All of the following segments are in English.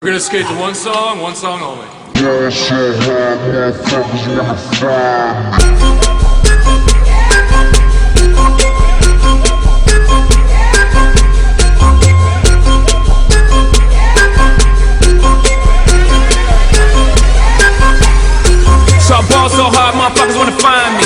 We're gonna skate to one song only. Yeah, so hard, motherfuckers wanna find me. So I ball so hard, motherfuckers wanna find me.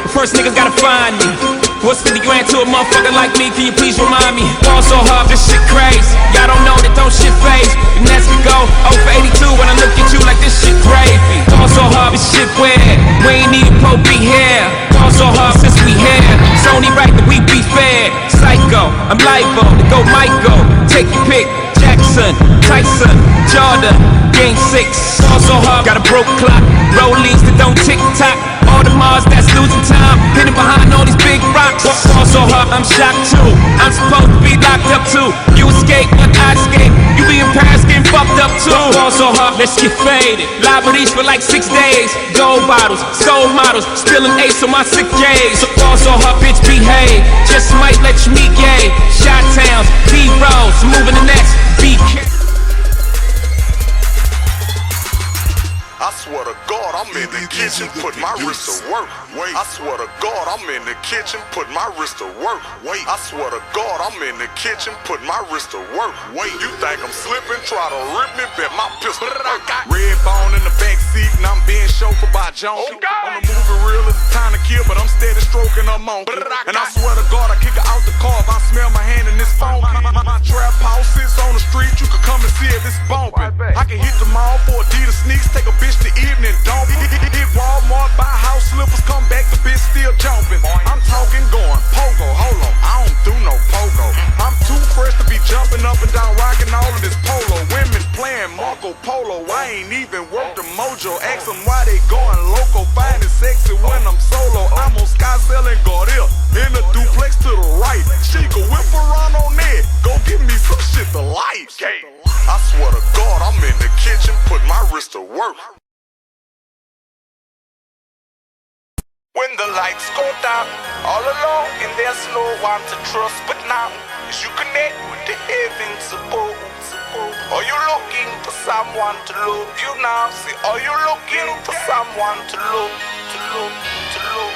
But first niggas gotta find me. What's 50 grand to a motherfucker like me? Can you please remind me? Ball so hard, this shit crazy. Y'all don't know that don't shit phase. The next we go 0 for 82 when I look at you like this shit gravy. Ball so hard, this shit weird. We ain't even Pope be here. Ball so hard since we here. It's only right that we be fair. Psycho, I'm libo, to go Michael. Take your pick. Jackson, Tyson, Jordan, Game 6. Ball so hard, got a broke clock. Rollies that don't tick-tock. All the Mars that's losing time. Hidden behind all these big rocks. Ball so hard, I'm shocked too. I'm supposed to be locked up too. You escape, but I escape. You be in Paris getting fucked up too. Ball so hard, let's get faded. Liberties for like 6 days. Gold bottles, soul models. Spilling ace on my sick days. So ball so hard, bitch, behave. Just might let you meet gay. Shot towns, B-rolls, moving the next BK. I swear to God, I'm in the kitchen, put my wrist to work. Wait, I swear to God, I'm in the kitchen, put my wrist to work. Wait, I swear to God, I'm in the kitchen, put my wrist to work. Wait, you think I'm slipping? Try to rip me, bet my pistol. Red bone in the back seat, and I'm being chauffeured by Jones. On the movie reel, it's time to kill, but I'm steady stroking her monkey. And I swear to God, I kick her out the car if I smell my hand in this phone. My trap house sits on the street, you can come and see if it's bumping. I can hit the mall for Adidas sneaks, take a bitch the evening, don't hit Walmart, buy house slippers, come back, the bitch still jumping. I'm talking going pogo, hold on, I don't do no pogo. I'm too fresh to be jumping up and down, rocking all of this polo. Women playing Marco Polo, I ain't even worked the mojo. Ask them why they going loco, finding sexy when I'm solo. I'm on Sky selling Gorilla, in the duplex to the right. She go whip around on that, go give me some shit to light. I swear to God, I'm in the kitchen, put my wrist to work. When the lights go down, all alone and there's no one to trust. But now, as you connect with the heavens above, are you looking for someone to love you now? See, are you looking for someone to love, to love, to love?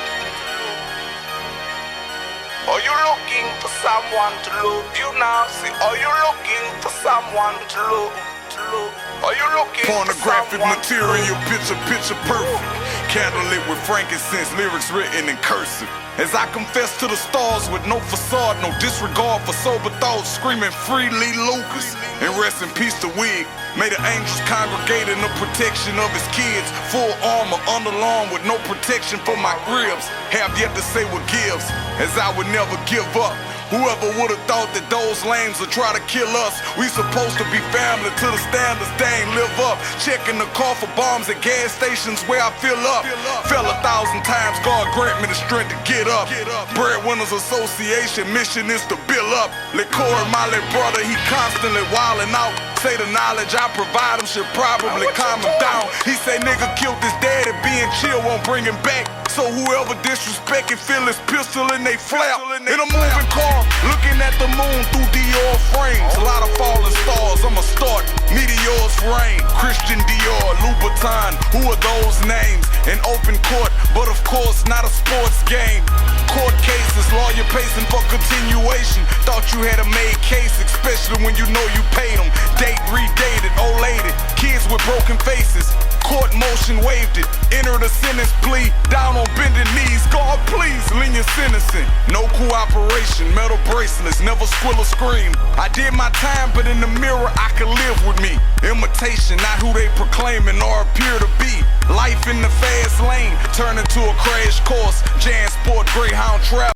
Are you looking for someone to love you now? See, are you looking for someone to love, to love? Are you looking pornographic for material, picture perfect. Candlelit with frankincense, lyrics written in cursive. As I confess to the stars with no facade, no disregard for sober thoughts, screaming freely Lucas. And rest in peace to Wig. May the angels congregate in the protection of his kids. Full armor, underarm with no protection for my ribs. Have yet to say what gives, as I would never give up. Whoever would've thought that those lames would try to kill us? We supposed to be family to the standards they ain't live up. Checking the car for bombs at gas stations where I fill up. Fell 1,000 times, God grant me the strength to get up. Breadwinners Association mission is to build up. LeCour, my little brother, he constantly wildin' out. Say the knowledge I provide him should probably calm him down. He say nigga killed his daddy, being chill won't bring him back. So whoever disrespect it feel his pistol in they flap. In a moving car, looking at the moon through Dior frames. A lot of falling stars, I'ma start. Meteors rain, Christian Dior, Louboutin, who are those names? In open court, but of course not a sports game. Court cases, lawyer pacing for continuation. Thought you had a made case, especially when you know you paid them. Date redated, old lady, kids with broken faces. Court motion waived it, enter the sentence plea. Down on bending knees, God please, lenient sentencing. No cooperation, metal bracelets, never squill or scream. I did my time, but in the mirror I could live with me. Imitation, not who they proclaiming or appear to be. Life in the fast lane, turn into a crash course. Jan Sport, Greyhound Travel.